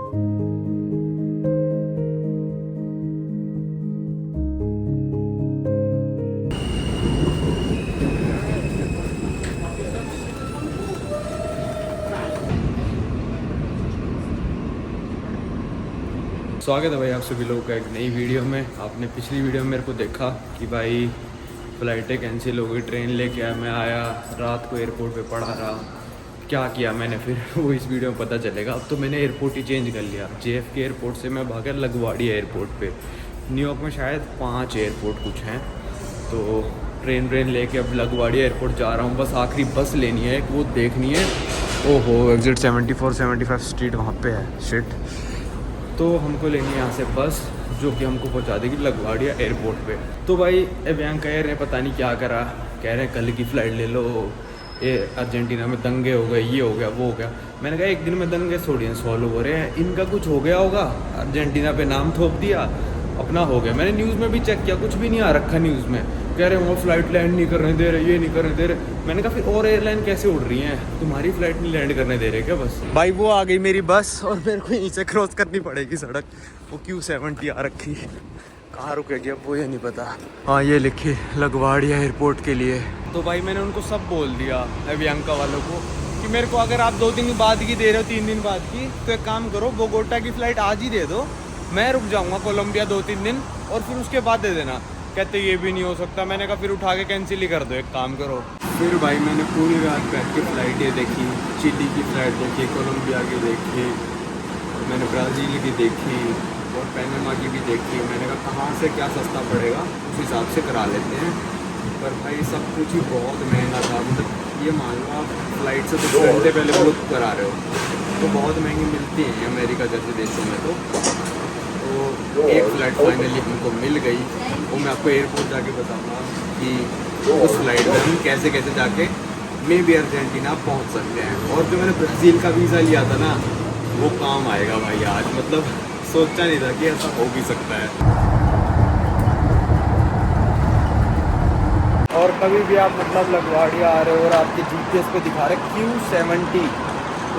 स्वागत है भाई आप सभी लोगों का एक नई वीडियो में। आपने पिछली वीडियो में मेरे को देखा कि भाई फ़्लाइटें कैंसिल हो गई, ट्रेन लेके आया, मैं आया रात को एयरपोर्ट पे पड़ा रहा, क्या किया मैंने फिर वो इस वीडियो में पता चलेगा। अब तो मैंने एयरपोर्ट ही चेंज कर लिया। JFK एयरपोर्ट से मैं भागा लगवाड़ी एयरपोर्ट पे। न्यूयॉर्क में शायद 5 एयरपोर्ट कुछ हैं, तो ट्रेन लेके अब लगवाड़ी एयरपोर्ट जा रहा हूँ। बस आखिरी बस लेनी है, वो देखनी है। ओहो, एग्ज़िट 74-75 स्ट्रीट वहाँ पे है। शिट। तो हमको लेनी है यहाँ से बस जो कि हमको पहुँचा देगी लगवाड़िया एयरपोर्ट पे। तो भाई एवियांका कह रहे हैं पता नहीं क्या करा, कह रहे हैं कल की फ़्लाइट ले लो, ये अर्जेंटीना में दंगे हो गए, ये हो गया वो हो गया। मैंने कहा एक दिन में दंगे थोड़ी सॉल्व हो रहे हैं, इनका कुछ हो गया होगा, अर्जेंटीना पे नाम थोप दिया, अपना हो गया। मैंने न्यूज़ में भी चेक किया, कुछ भी नहीं आ रखा न्यूज़ में। कह रहे हैं वो फ़्लाइट लैंड नहीं करने दे रहे, ये नहीं करने दे रहे। मैंने कहा फिर और एयरलाइन कैसे उड़ रही हैं, तुम्हारी फ़्लाइट नहीं लैंड करने दे रहे क्या? बस भाई वो आ गई मेरी बस और मेरे को यहीं से क्रॉस करनी पड़ेगी सड़क। वो Q70 आ रखी, कहाँ रुकेगी अब वो ये नहीं पता। हाँ ये लिखी लगवाड़िया एयरपोर्ट के लिए। तो भाई मैंने उनको सब बोल दिया एवियांका वालों को कि मेरे को अगर आप 2 दिन बाद की दे रहे हो, 3 दिन बाद की, तो एक काम करो बोगोटा की फ़्लाइट आज ही दे दो, मैं रुक जाऊँगा कोलंबिया 2-3 दिन और फिर उसके बाद दे देना। कहते ये भी नहीं हो सकता। मैंने कहा फिर उठा के कैंसिल ही कर दो, एक काम करो। फिर भाई मैंने पूरी रात बैठ के फ़्लाइटें देखी, चिली की फ़्लाइट देखी, कोलंबिया की देखी, मैंने ब्राज़ील की देखी और पैनामा की भी देखी। मैंने कहा कहाँ से क्या सस्ता पड़ेगा उस हिसाब से करा लेते हैं। पर भाई सब कुछ ही बहुत महंगा था। मतलब ये मान लो आप फ़्लाइट से 2 घंटे पहले बुक करा रहे हो तो बहुत महंगी मिलती हैं अमेरिका जैसे देशों में। तो एक फ़्लाइट फाइनली हमको मिल गई, वो मैं आपको एयरपोर्ट जाके बताऊंगा कि उस फ्लाइट में हम कैसे कैसे जाके मे भी अर्जेंटीना पहुंच सकते हैं। और जो मैंने ब्राज़ील का वीज़ा लिया था ना, वो काम आएगा भाई आज। मतलब सोचा नहीं था कि ऐसा हो भी सकता है। और कभी भी आप मतलब लगवाड़िया आ रहे हो और आपके GPS पे दिखा रहे Q70,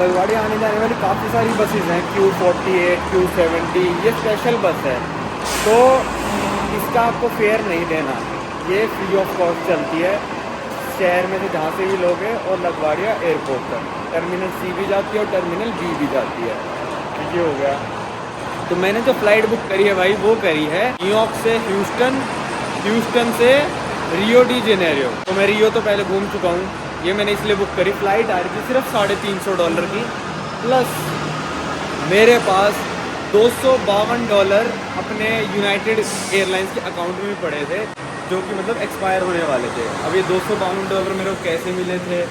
लगवाड़िया आने जाने वाली काफ़ी सारी बसेस हैं, Q48, Q70, ये स्पेशल बस है। तो इसका आपको फेयर नहीं देना, ये फ्री ऑफ कॉस्ट चलती है शहर में से जहाँ से भी लोग हैं। और लगवाड़िया एयरपोर्ट तक टर्मिनल C भी जाती है और टर्मिनल B भी जाती है। ये हो गया। तो मैंने जो फ़्लाइट बुक करी है भाई, वो करी है न्यूयॉर्क से ह्यूस्टन, ह्यूस्टन से रियो डी जेनेरियो। तो मैं रियो तो पहले घूम चुका हूँ, ये मैंने इसलिए बुक करी। फ़्लाइट आ रही थी सिर्फ $350 की, प्लस मेरे पास $252 अपने यूनाइटेड एयरलाइंस के अकाउंट में भी पड़े थे, जो कि मतलब एक्सपायर होने वाले थे। अब ये $252 मेरे को कैसे मिले थे,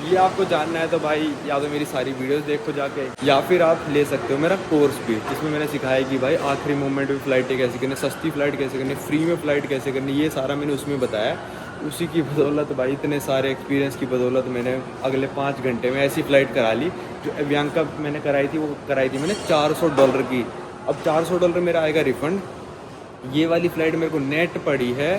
ये आपको जानना है तो भाई या तो मेरी सारी वीडियोस देखो जाके, या फिर आप ले सकते हो मेरा कोर्स भी, जिसमें मैंने सिखाया कि भाई आखिरी मोमेंट में फ़्लाइटें कैसे करनी, सस्ती फ़्लाइट कैसे करनी, फ्री में फ़्लाइट कैसे करनी, ये सारा मैंने उसमें बताया। उसी की बदौलत भाई, इतने सारे एक्सपीरियंस की बदौलत मैंने अगले 5 घंटे में ऐसी फ़्लाइट करा ली। जो एवियांका मैंने कराई थी, वो कराई थी मैंने $400 की। अब $400 मेरा आएगा रिफ़ंड। ये वाली फ़्लाइट मेरे को नेट पड़ी है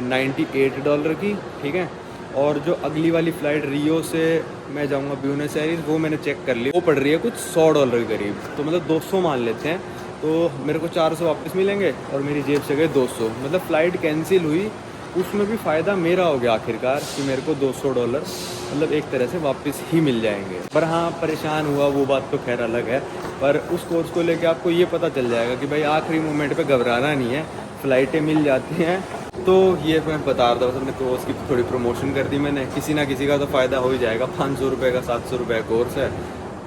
$98 की, ठीक है। और जो अगली वाली फ़्लाइट रियो से मैं जाऊंगा ब्यूनस एयर्स, वो मैंने चेक कर ली, वो पड़ रही है कुछ $100 के करीब। तो मतलब 200 मान लेते हैं, तो मेरे को 400 वापस मिलेंगे और मेरी जेब से गए 200। मतलब फ़्लाइट कैंसिल हुई, उसमें भी फ़ायदा मेरा हो गया आखिरकार कि मेरे को $200 मतलब एक तरह से वापस ही मिल जाएंगे। पर हाँ, परेशान हुआ वो बात तो खैर अलग है। पर उस कोर्स को लेके आपको ये पता चल जाएगा कि भाई आखिरी मोमेंट पे घबराना नहीं है, फ़्लाइटें मिल जाती हैं। तो ये मैं बता रहा था, बस अपने कोर्स की थोड़ी प्रमोशन कर दी मैंने। किसी ना किसी का तो फ़ायदा हो ही जाएगा। $500 का $700 कोर्स है,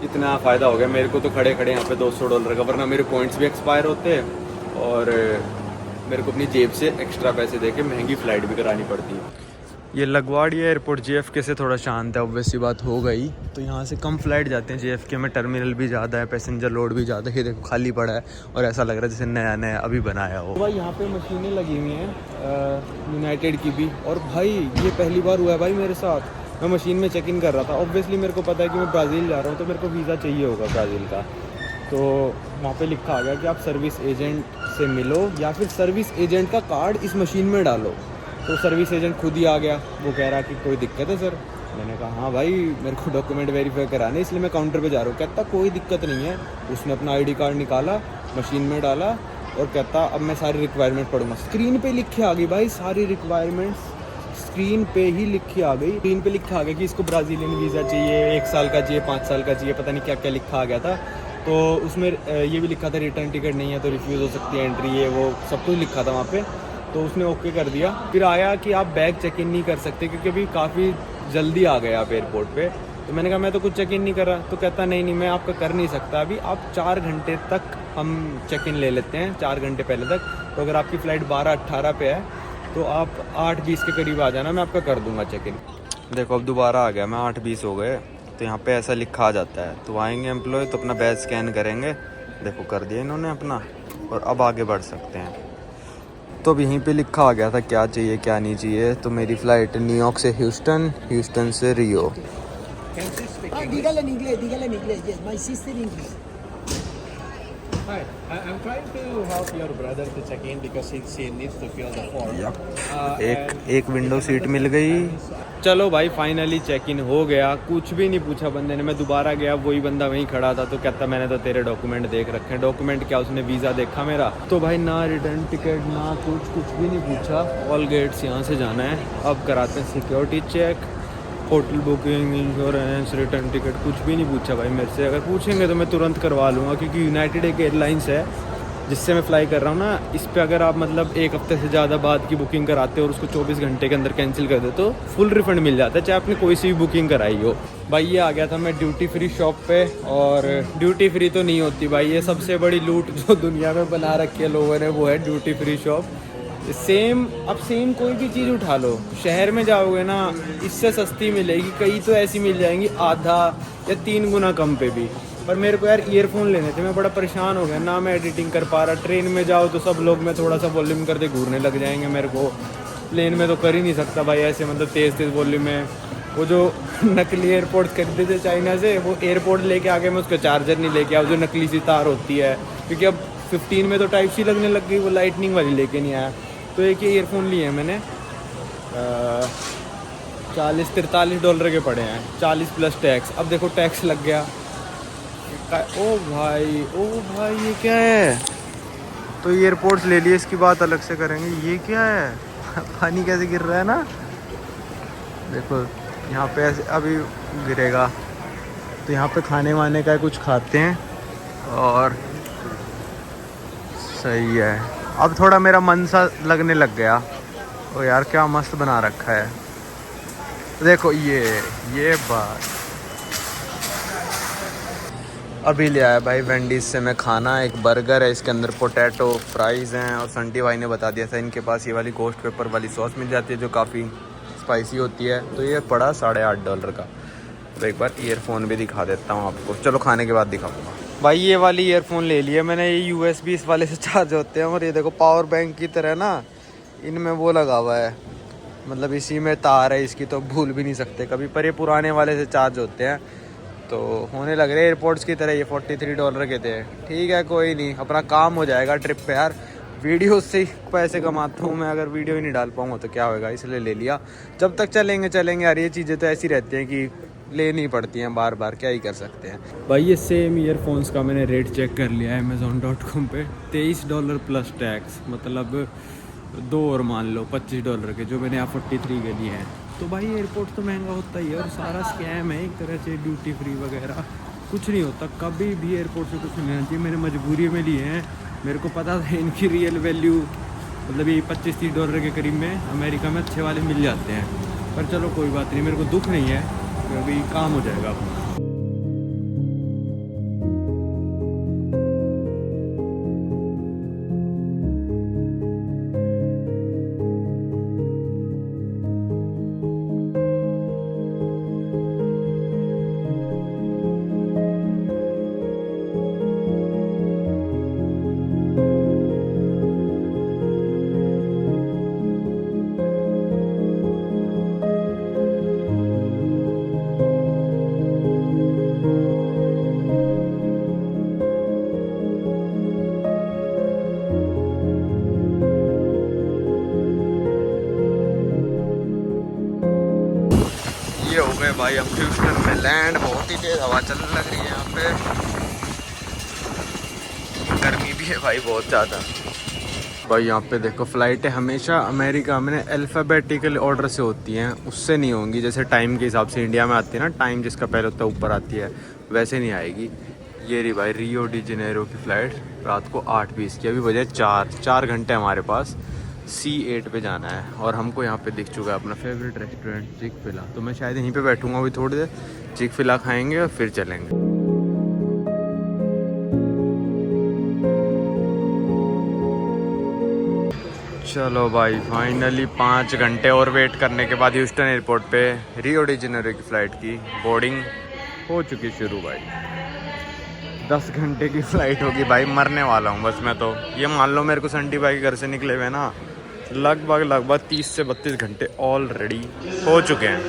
इतना फ़ायदा हो गया मेरे को तो खड़े खड़े यहाँ पे $200 का। वरना मेरे पॉइंट्स भी एक्सपायर होते और मेरे को अपनी जेब से एक्स्ट्रा पैसे दे के महंगी फ़्लाइट भी करानी पड़ती है। ये लगवाड़िया एयरपोर्ट JFK से थोड़ा शांत है, ऑब्वियस सी बात हो गई। तो यहाँ से कम फ़्लाइट जाते हैं JFK में, टर्मिनल भी ज़्यादा है, पैसेंजर लोड भी ज़्यादा है। ये देखो खाली पड़ा है और ऐसा लग रहा है जैसे नया नया अभी बनाया हो। भाई यहाँ पे मशीनें लगी हुई हैं यूनाइटेड की भी। और भाई ये पहली बार हुआ है भाई मेरे साथ, मैं मशीन में चेक इन कर रहा था। ऑब्वियसली मेरे को पता है कि मैं ब्राज़ील जा रहा हूँ, तो मेरे को वीज़ा चाहिए होगा ब्राज़ील का। तो वहाँ पे लिखा आ गया कि आप सर्विस एजेंट से मिलो या फिर सर्विस एजेंट का कार्ड इस मशीन में डालो। तो सर्विस एजेंट खुद ही आ गया, वो कह रहा कि कोई दिक्कत है सर, मैंने कहा हाँ भाई मेरे को डॉक्यूमेंट वेरीफाई कराने इसलिए मैं काउंटर पे जा रहा हूँ। कहता कोई दिक्कत नहीं है। उसने अपना आईडी कार्ड निकाला, मशीन में डाला और कहता अब मैं सारी रिक्वायरमेंट पढ़ूंगा। स्क्रीन पे लिख के आ गई भाई सारी रिक्वायरमेंट्स, स्क्रीन पे ही लिख के आ गई। स्क्रीन पे लिखा आ गया कि इसको ब्राज़ीलियन वीज़ा चाहिए, 1 साल का चाहिए, 5 साल का चाहिए, पता नहीं क्या क्या लिखा आ गया था। तो उसमें ये भी लिखा था रिटर्न टिकट नहीं है तो रिफ्यूज़ हो सकती है एंट्री, ये वो सब कुछ लिखा था वहाँ पे। तो उसने ओके कर दिया। फिर आया कि आप बैग चेक इन नहीं कर सकते क्योंकि अभी काफ़ी जल्दी आ गए आप एयरपोर्ट पे। तो मैंने कहा मैं तो कुछ चेक इन नहीं कर रहा। तो कहता नहीं मैं आपका कर नहीं सकता अभी, आप 4 घंटे तक हम चेक इन ले लेते हैं, 4 घंटे पहले तक। तो अगर आपकी फ़्लाइट 12:18 पे है तो आप 8:20 के करीब आ जाना, मैं आपका कर दूंगा चेक इन। देखो अब दोबारा आ गया, मैं 8:20 हो गए। तो यहाँ पे ऐसा लिखा आ जाता है। तो आएंगे एम्प्लॉय तो अपना बैज स्कैन करेंगे। देखो कर दिया इन्होंने अपना, और अब आगे बढ़ सकते हैं। तो अब यहीं पे लिखा आ गया था क्या चाहिए क्या नहीं चाहिए। तो मेरी फ़्लाइट न्यूयॉर्क से ह्यूस्टन, ह्यूस्टन से रियो। Dígale en inglés, yes, my sister English. Hi, I'm trying to help your brother to check in because he needs to fill the form. एक विंडो सीट मिल गई। चलो भाई फाइनली चेक इन हो गया। कुछ भी नहीं पूछा बंदे ने। मैं दोबारा गया, वही बंदा वहीं खड़ा था। तो कहता मैंने तो तेरे डॉक्यूमेंट देख रखे हैं। डॉक्यूमेंट क्या, उसने वीज़ा देखा मेरा। तो भाई ना रिटर्न टिकट ना कुछ भी नहीं पूछा। ऑल गेट्स यहाँ से जाना है। अब कराते हैं security check, hotel booking, insurance, return ticket. कुछ भी नहीं पूछा भाई मेरे से। अगर पूछेंगे तो मैं तुरंत करवा लूँगा क्योंकि यूनाइटेड एक एयरलाइंस है जिससे मैं फ़्लाई कर रहा हूँ ना। इस पे अगर आप मतलब 1 हफ्ते से ज़्यादा बाद की बुकिंग कराते हो और उसको 24 घंटे के अंदर कैंसिल कर दे तो फुल रिफंड मिल जाता है, चाहे आपने कोई सी भी बुकिंग कराई हो। भाई ये आ गया था मैं ड्यूटी फ्री शॉप पे। और ड्यूटी फ्री तो नहीं होती भाई, ये सबसे बड़ी लूट जो दुनिया में बना रखी है लोगों ने वो है ड्यूटी फ्री शॉप। सेम कोई भी चीज़ उठा लो, शहर में जाओगे ना इससे सस्ती मिलेगी, कई तो ऐसी मिल जाएंगी आधा या 3 गुना कम पे भी। पर मेरे को यार ईयरफोन लेने थे, मैं बड़ा परेशान हो गया ना, मैं एडिटिंग कर पा रहा। ट्रेन में जाओ तो सब लोग मैं थोड़ा सा वॉल्यूम करते घूरने लग जाएंगे मेरे को। प्लेन में तो कर ही नहीं सकता भाई ऐसे, मतलब तेज़ वॉल्यूम में। वो जो नकली एयरपोर्ट्स खरीदे थे चाइना से, वो एयरपोर्ट लेके आके मैं उसका चार्जर नहीं लेके आया, जो नकली सी तार होती है। क्योंकि अब 15 में तो टाइप सी लगने लग गई, वो लाइटनिंग वाली लेके नहीं आया। तो एक ही ईयरफोन लिए हैं मैंने, $43 के पड़े हैं, 40 प्लस टैक्स। अब देखो टैक्स लग गया। ओ भाई ये क्या है। तो एयरपोर्ट्स ले लिए, इसकी बात अलग से करेंगे। ये क्या है पानी कैसे गिर रहा है ना, देखो यहाँ पे ऐसे अभी गिरेगा। तो यहाँ पे खाने वाने का कुछ खाते हैं और सही है। अब थोड़ा मेरा मन सा लगने लग गया। ओ यार क्या मस्त बना रखा है, देखो ये बात। अभी ले आया भाई वेंडीज से मैं खाना, एक बर्गर है, इसके अंदर पोटैटो फ्राइज़ हैं। और संटी भाई ने बता दिया था इनके पास ये वाली गोश्त पेपर वाली सॉस मिल जाती है जो काफ़ी स्पाइसी होती है। तो ये पड़ा $8.5 का। तो एक बार ईयरफोन भी दिखा देता हूँ आपको, चलो खाने के बाद दिखाऊंगा। भाई ये वाली ईयरफोन ले लिया मैंने, ये USB इस वाले से चार्ज होते हैं। और ये देखो पावर बैंक की तरह ना इनमें वो लगा हुआ है, मतलब इसी में तार है इसकी, तो भूल भी नहीं सकते कभी। पर ये पुराने वाले से चार्ज होते हैं तो होने लग रहे एयरपोर्ट्स की तरह। ये $43 के थे, ठीक है कोई नहीं, अपना काम हो जाएगा ट्रिप पे। यार वीडियो से ही पैसे कमाता हूँ मैं, अगर वीडियो ही नहीं डाल पाऊँगा तो क्या होगा, इसलिए ले लिया। जब तक चलेंगे यार, ये चीज़ें तो ऐसी रहती हैं कि लेनी पड़ती हैं बार बार, क्या ही कर सकते हैं। भाई ये सेम ईयरफोन्स का मैंने रेट चेक कर लिया है Amazon.com पे, $23 प्लस टैक्स, मतलब 2 और मान लो $25 के, जो मैंने यहाँ 43 के लिए हैं। तो भाई एयरपोर्ट तो महंगा होता ही है और सारा स्कैम है एक तरह से, ड्यूटी फ्री वगैरह कुछ नहीं होता। कभी भी एयरपोर्ट से कुछ नहीं लेना चाहिए। मैंने मजबूरी में लिए हैं, मेरे को पता था इनकी रियल वैल्यू मतलब ये $25-30 के करीब में अमेरिका में अच्छे वाले मिल जाते हैं। पर चलो कोई बात नहीं, मेरे को दुख नहीं है, अभी काम हो जाएगा अपना। गए भाई हम ह्यूस्टन में लैंड। बहुत ही तेज हवा चलने लग रही है यहाँ पे, गर्मी भी है भाई बहुत ज़्यादा। भाई यहाँ पे देखो फ्लाइटें हमेशा अमेरिका में अल्फ़ाबेटिकल ऑर्डर से होती हैं, उससे नहीं होंगी जैसे टाइम के हिसाब से इंडिया में आती है ना, टाइम जिसका पहले होता है ऊपर आती है, वैसे नहीं आएगी। ये रही भाई रियो डी जेनेरो की फ़्लाइट रात को 8:20 की, अभी बजे 4 घंटे हमारे पास C8 पे जाना है। और हमको यहाँ पे दिख चुका है अपना फेवरेट रेस्टोरेंट चिक-फिला, तो मैं शायद यहीं पे बैठूंगा अभी थोड़ी देर, चिक-फिला खाएंगे और फिर चलेंगे। चलो भाई फाइनली 5 घंटे और वेट करने के बाद ह्यूस्टन एयरपोर्ट पे रियो डी जेनेरो की फ़्लाइट की बोर्डिंग हो चुकी शुरू। भाई 10 घंटे की फ़्लाइट होगी भाई, मरने वाला हूँ बस मैं तो। ये मान लो मेरे को संटी भाई के घर से निकले हुए ना लगभग 30 से 32 घंटे ऑलरेडी हो चुके हैं।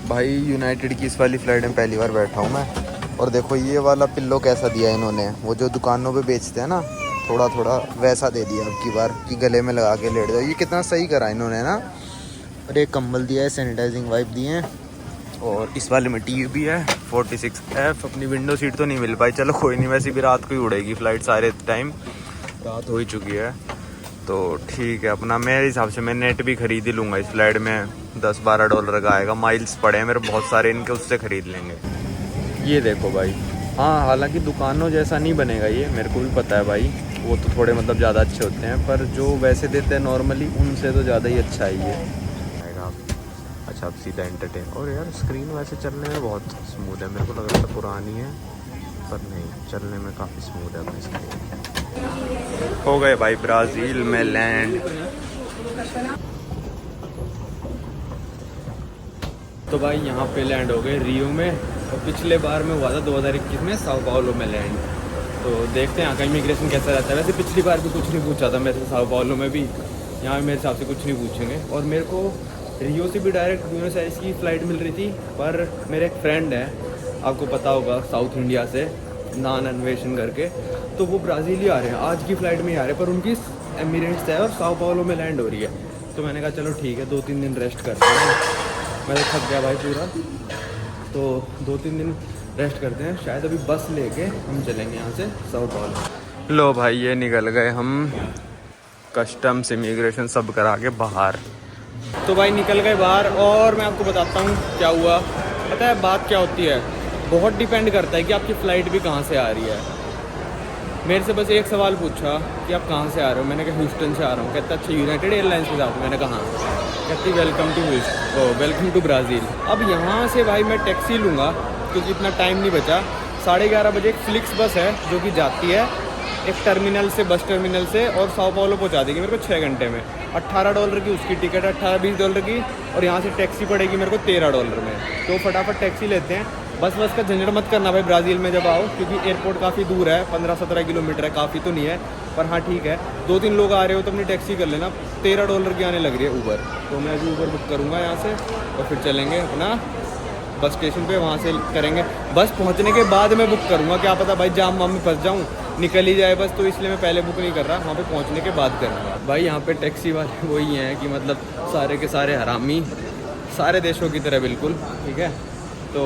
भाई यूनाइटेड की इस वाली फ़्लाइट में पहली बार बैठा हूँ मैं, और देखो ये वाला पिल्लो कैसा दिया है इन्होंने, वो जो दुकानों पे बेचते हैं ना थोड़ा थोड़ा वैसा दे दिया अब की बार कि गले में लगा के लेट जाओ। ये कितना सही करा इन्होंने ना। और एक कंबल दिया है, सैनिटाइजिंग वाइप दिए हैं, और इस वाले में टीवी भी है 46F। अपनी विंडो सीट तो नहीं मिल पाई, चलो कोई नहीं, वैसे भी रात को ही उड़ेगी फ़्लाइट सारे टाइम, रात हो ही चुकी है तो ठीक है। अपना मेरे हिसाब से मैं नेट भी ख़रीद ही लूँगा इस फ्लाइट में, $10-12 का आएगा, माइल्स पड़े हैं मेरे बहुत सारे इनके, उससे ख़रीद लेंगे। ये देखो भाई, हाँ हालांकि दुकानों जैसा नहीं बनेगा ये, मेरे को भी पता है भाई, वो तो थोड़े मतलब ज़्यादा अच्छे होते हैं, पर जो वैसे देते हैं नॉर्मली उनसे तो ज़्यादा ही अच्छा है ये। अच्छा अब सीधा एंटरटेन, और यार स्क्रीन वैसे चलने में बहुत स्मूथ है, मेरे को लग रहा था पुरानी है पर नहीं, चलने में काफ़ी स्मूथ है अपनी स्क्रीन। हो गए भाई ब्राज़ील में लैंड। तो भाई यहाँ पे लैंड हो गए रियो में, और पिछले बार में हुआ था 2021 में साओ पाउलो में लैंड। तो देखते हैं यहाँ का इमिग्रेशन कैसा रहता है। वैसे पिछली बार भी कुछ नहीं पूछा था मेरे से साओ पाउलो में भी, यहाँ मेरे हिसाब से कुछ नहीं पूछेंगे। और मेरे को रियो से भी डायरेक्ट ब्यूनस आयर्स की फ़्लाइट मिल रही थी, पर मेरे एक फ्रेंड है, आपको पता होगा साउथ इंडिया से, नान अन्वेषण करके, तो वो ब्राज़ील ही आ रहे हैं, आज की फ़्लाइट में ही आ रहे हैं, पर उनकी एमिरेट्स है और साओ पाउलो में लैंड हो रही है। तो मैंने कहा चलो ठीक है 2-3 दिन रेस्ट करते हैं, मैं तो थक गया भाई पूरा, तो 2-3 दिन रेस्ट करते हैं। शायद अभी बस लेके हम चलेंगे यहाँ से साओ पाउलो। लो भाई ये निकल गए हम कस्टम्स इमिग्रेशन सब करा के बाहर। तो भाई निकल गए बाहर, और मैं आपको बताता हूँ क्या हुआ। पता है बात क्या होती है, बहुत डिपेंड करता है कि आपकी फ़्लाइट भी कहाँ से आ रही है। मेरे से बस एक सवाल पूछा कि आप कहाँ से आ रहे हो, मैंने कहा ह्यूस्टन से आ रहा हूँ। कहता अच्छा यूनाइटेड एयरलाइंस के साथ, मैंने कहा हाँ। कहती वेलकम टू ब्राज़ील। अब यहाँ से भाई मैं टैक्सी लूँगा क्योंकि इतना टाइम नहीं बचा। 11:30 बजे एक फ्लिक्स बस है जो कि जाती है एक टर्मिनल से, बस टर्मिनल से, और साओ पाउलो पहुँचा देगी मेरे को 6 घंटे में। $18 की उसकी टिकट है, $18-20 की, और यहाँ से टैक्सी पड़ेगी मेरे को $13 में। तो फटाफट टैक्सी लेते हैं। बस का झंझट मत करना भाई ब्राज़ील में जब आओ, क्योंकि एयरपोर्ट काफ़ी दूर है, 15-17 किलोमीटर है, काफ़ी तो नहीं है, पर हाँ ठीक है। 2-3 लोग आ रहे हो तो अपनी टैक्सी कर लेना, $13 की आने लग रही है ऊबर। तो मैं अभी ऊबर बुक करूँगा यहाँ से, और फिर चलेंगे अपना बस स्टेशन पे, वहाँ से करेंगे। बस पहुँचने के बाद मैं बुक करूँगा, क्या पता भाई जाम वाम में फंस जाऊँ, निकल ही जाए बस, तो इसलिए मैं पहले बुक नहीं कर रहा, वहाँ पे पहुँचने के बाद करूँगा। भाई यहाँ पे टैक्सी वाले वही हैं कि मतलब सारे के सारे हरामी, सारे देशों की तरह बिल्कुल, ठीक है। तो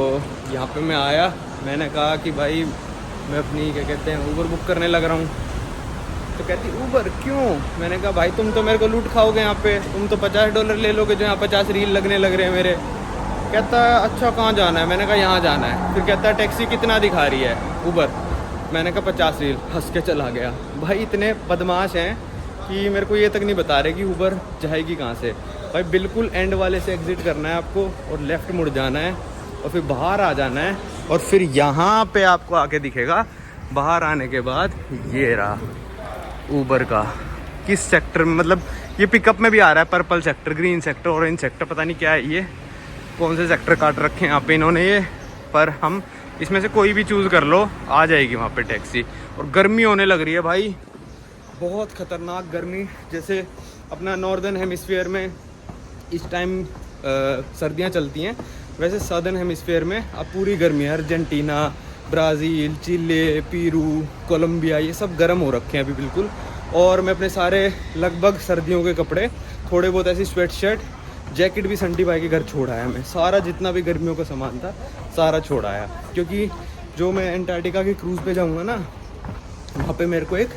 यहाँ पे मैं आया, मैंने कहा कि भाई मैं अपनी क्या कहते हैं ऊबर बुक करने लग रहा हूँ। तो कहती ऊबर क्यों? मैंने कहा भाई तुम तो मेरे को लूट खाओगे यहाँ पे, तुम तो $50 ले लोगे जो यहाँ 50 रील लगने लग रहे हैं मेरे। कहता अच्छा कहाँ जाना है? मैंने कहा यहाँ जाना है। फिर कहता है टैक्सी कितना दिखा रही है ऊबर? मैंने कहा 50 रील। हंस के चला गया। भाई इतने बदमाश हैं कि मेरे को ये तक नहीं बता रहे कि ऊबर जाएगी कहाँ से। भाई बिल्कुल एंड वाले से एग्ज़िट करना है आपको, और लेफ़्ट मुड़ जाना है, और फिर बाहर आ जाना है, और फिर यहाँ पे आपको आके दिखेगा। बाहर आने के बाद ये रहा ऊबर का किस सेक्टर में, मतलब ये पिकअप में भी आ रहा है, purple sector, green sector, orange sector, पता नहीं क्या है ये, कौन से सेक्टर काट रखे हैं यहाँ पे इन्होंने ये। पर हम इसमें से कोई भी चूज़ कर लो, आ जाएगी वहाँ पे टैक्सी। और गर्मी होने लग रही है भाई, बहुत ख़तरनाक गर्मी। जैसे अपना नॉर्दर्न हेमिस्फीयर में इस टाइम सर्दियाँ चलती हैं, वैसे सदर्न हेमिस्फीयर में अब पूरी गर्मी है। अर्जेंटीना, ब्राज़ील, चिले, पेरू, कोलंबिया, ये सब गर्म हो रखे हैं अभी बिल्कुल। और मैं अपने सारे लगभग सर्दियों के कपड़े थोड़े बहुत ऐसी स्वेट शर्ट, जैकेट भी संटी भाई के घर छोड़ आया मैं। सारा जितना भी गर्मियों का सामान था सारा छोड़ आया, क्योंकि जो मैं एंटार्क्टिका के क्रूज़ पे जाऊँगा ना, वहाँ पे मेरे को एक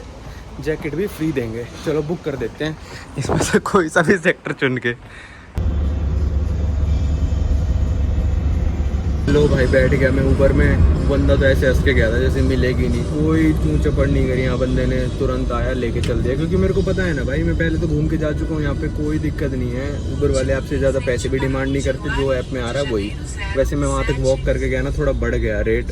जैकेट भी फ्री देंगे। चलो बुक कर देते हैं इसमें से कोई सा भी सेक्टर चुन के। लो भाई बैठ गया मैं ऊबर में। बंदा तो ऐसे हंस के गया था जैसे मिलेगी नहीं, कोई तू चपड़ नहीं करी। यहाँ बंदे ने तुरंत आया लेके चल दिया, क्योंकि मेरे को पता है ना भाई, मैं पहले तो घूम के जा चुका हूँ, यहाँ पे कोई दिक्कत नहीं है। ऊबर वाले आपसे ज़्यादा पैसे भी डिमांड नहीं करते, जो ऐप में आ रहा है वही। वैसे मैं वहाँ तक वॉक करके गया ना, थोड़ा बढ़ गया रेट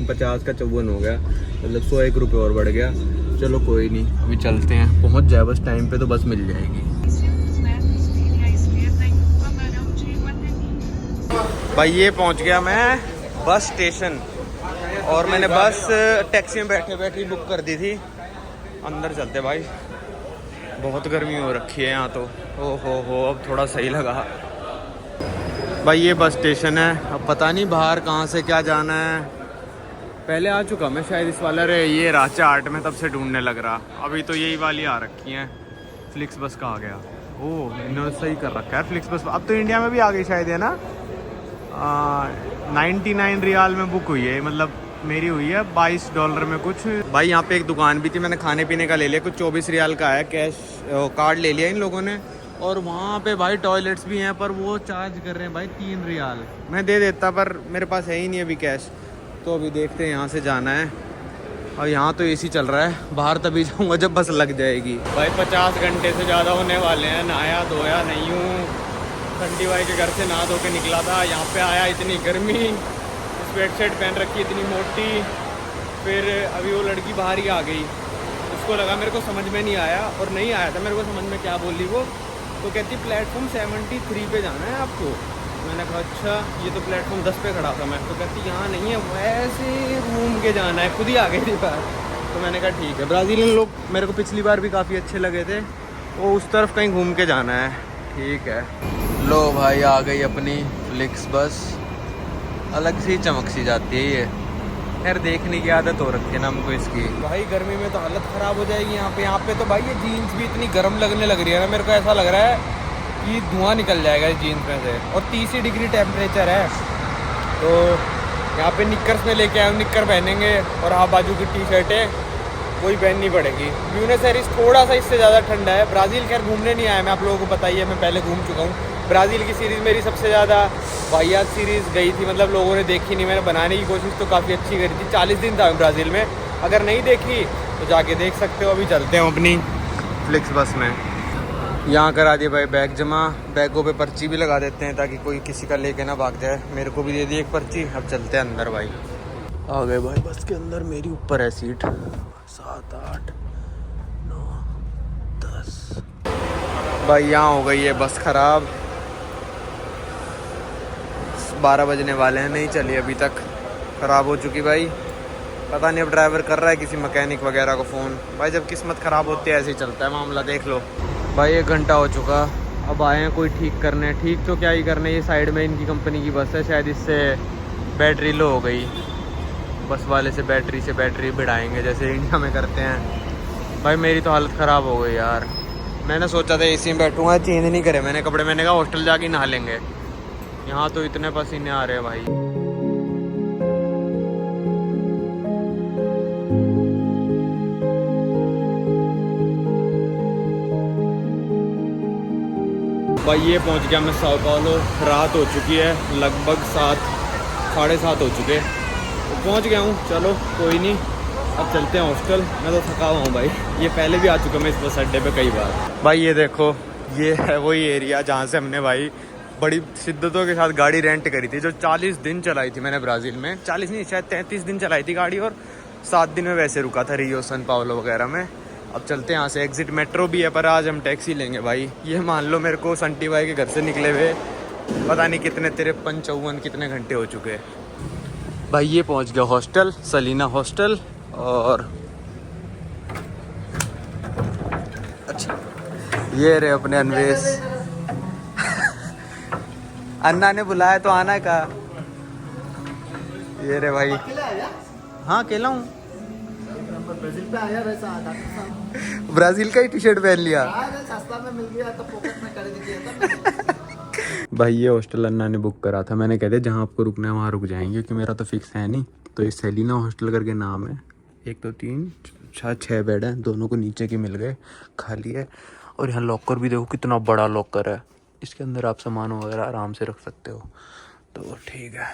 50 का 54 हो गया, मतलब 101 रुपये और बढ़ गया। चलो कोई नहीं, अभी चलते हैं, पहुँच जाए बस टाइम पे तो बस मिल जाएगी। भाई ये पहुंच गया मैं बस स्टेशन, और मैंने बस टैक्सी में बैठे बैठे बुक कर दी थी। अंदर चलते भाई, बहुत गर्मी हो रखी है यहाँ तो। ओ हो अब थोड़ा सही लगा। भाई ये बस स्टेशन है, अब पता नहीं बाहर कहाँ से क्या जाना है। पहले आ चुका मैं शायद इस वाला रे, ये राचा आर्ट में तब से ढूंढने लग रहा। अभी तो यही वाली आ रखी है। फ्लिक्स बस का आ गया। ओह इन्होंने सही कर रखा है फ्लिक्स बस। अब तो इंडिया में भी आ गई शायद, है ना। 99 रियाल में बुक हुई है, मतलब मेरी हुई है $22 में कुछ। भाई यहाँ पे एक दुकान भी थी, मैंने खाने पीने का ले लिया, कुछ 24 रियाल का है। कैश कार्ड ले लिया इन लोगों ने। और वहाँ पे भाई टॉयलेट्स भी हैं, पर वो चार्ज कर रहे हैं भाई 3 रियाल। मैं दे देता, पर मेरे पास है ही नहीं अभी कैश, तो अभी देखते हैं यहाँ से जाना है। और यहाँ तो एसी चल रहा है, बाहर तभी जाऊँगा जब बस लग जाएगी। भाई 50 घंटे से ज़्यादा होने वाले हैं, नहाया धोया नहीं हूँ। ठंडी भाई के घर से नहा धो के निकला था, यहाँ पे आया इतनी गर्मी, स्वेट शर्ट पहन रखी इतनी मोटी। फिर अभी वो लड़की बाहर ही आ गई, उसको लगा मेरे को समझ में नहीं आया, और नहीं आया था मेरे को समझ में क्या बोली वो। तो कहती प्लेटफॉर्म 73 पे जाना है आपको। मैंने कहा अच्छा, ये तो प्लेटफॉर्म 10 पे खड़ा था मैं। तो कहती यहाँ नहीं है, वैसे घूम के जाना है, खुद ही आ गई थी बाहर। तो मैंने कहा ठीक है। ब्राज़ीलियन लोग मेरे को पिछली बार भी काफ़ी अच्छे लगे थे, वो उस तरफ कहीं घूम के जाना है। ठीक है, लो भाई आ गई अपनी फ्लिक्स बस। अलग सी चमक सी जाती है ये, यार देखने की आदत हो रखी है ना हमको इसकी। भाई गर्मी में तो हालत ख़राब हो जाएगी यहाँ पे। यहाँ पे तो भाई ये जीन्स भी इतनी गर्म लगने लग रही है ना, मेरे को ऐसा लग रहा है कि धुआं निकल जाएगा इस जीन्स में से। और 30 डिग्री टेम्परेचर है, तो यहाँ पे निक्कर्स में लेके आए, निक्कर पहनेंगे और हाफ बाजू की टी शर्टें कोई पहननी पड़ेगी। ब्यूनस एयर्स थोड़ा सा इससे ज़्यादा ठंडा है। ब्राज़ील खैर घूमने नहीं आया मैं, आप लोगों को पता ही है, मैं पहले घूम चुका हूँ। ब्राज़ील की सीरीज़ मेरी सबसे ज़्यादा वाहियात सीरीज़ गई थी, मतलब लोगों ने देखी नहीं। मैंने बनाने की कोशिश तो काफ़ी अच्छी करी थी। 40 दिन था ब्राज़ील में, अगर नहीं देखी तो जाके देख सकते हो। अभी चलते हैं अपनी फ्लिक्स बस में। यहाँ करा दिए भाई बैग जमा, बैगों पे पर्ची भी लगा देते हैं ताकि कोई किसी का लेके ना भाग जाए। मेरे को भी दे दी एक पर्ची। अब चलते हैं अंदर भाई। आ गए भाई बस के अंदर, मेरी ऊपर है सीट। 7 8 9 10 भाई यहाँ हो गई है बस ख़राब। 12 बजने वाले हैं, नहीं चली अभी तक, ख़राब हो चुकी भाई। पता नहीं अब ड्राइवर कर रहा है किसी मैकेनिक वगैरह को फ़ोन। भाई जब किस्मत ख़राब होती है ऐसे ही चलता है मामला, देख लो भाई। 1 घंटा हो चुका, अब आए हैं कोई ठीक करने। ठीक तो क्या ही करने, ये साइड में इनकी कंपनी की बस है, शायद इससे बैटरी लो हो गई। बस वाले से बैटरी भिड़ाएंगे जैसे इंडिया में करते हैं। भाई मेरी तो हालत ख़राब हो गई यार। मैंने सोचा था एसी में बैठूँगा, चेंज नहीं करे मैंने कपड़े। मैंने कहा हॉस्टल जाके नहा लेंगे। यहाँ तो इतने पसीने आ रहे हैं भाई। भाई ये पहुँच गया मैं साओ पाउलो। रात हो चुकी है, लगभग 7 साढ़े 7 हो चुके, तो पहुँच गया हूँ। चलो कोई नहीं, अब चलते हैं हॉस्टल। मैं तो थका हुआ हूँ भाई, ये पहले भी आ चुका मैं इस बस अड्डे पे कई बार। भाई ये देखो, ये है वही एरिया जहाँ से हमने भाई बड़ी शिद्दतों के साथ गाड़ी रेंट करी थी, जो 40 दिन चलाई थी मैंने ब्राज़ील में। 40 नहीं, शायद 33 दिन चलाई थी गाड़ी, और 7 दिन में वैसे रुका था रियो सन पाउलो वगैरह में। अब चलते हैं यहाँ से। एग्जिट मेट्रो भी है, पर आज हम टैक्सी लेंगे भाई। ये मान लो मेरे को संटी भाई के घर से निकले हुए पता नहीं कितने 53 54 कितने घंटे हो चुके हैं भाई। ये पहुँच गया हॉस्टल, सलीना हॉस्टल। और अच्छा ये रहे अपने अन्वेश। अन्ना ने बुलाया तो आना का। ये रे भाई, हाँ अकेला हूँ। ब्राजील पे आया वैसा डॉक्टर साहब ब्राजील का ही टी शर्ट पहन लिया। अरे सस्ता में मिल गया तो पॉकेट में खरीद दिया था। भाई ये हॉस्टल अन्ना ने बुक करा था, मैंने कह दिया जहाँ आपको रुकना है वहाँ रुक जाएंगे, क्योंकि मेरा तो फिक्स है नहीं। तो ये सेलिना हॉस्टल करके नाम है। 1 2 3 6 बेड हैं, दोनों को नीचे के मिल गए, खाली है। और यहाँ लॉकर भी देखो कितना बड़ा लॉकर है, इसके अंदर आप सामान वगैरह आराम से रख सकते हो। तो ठीक है।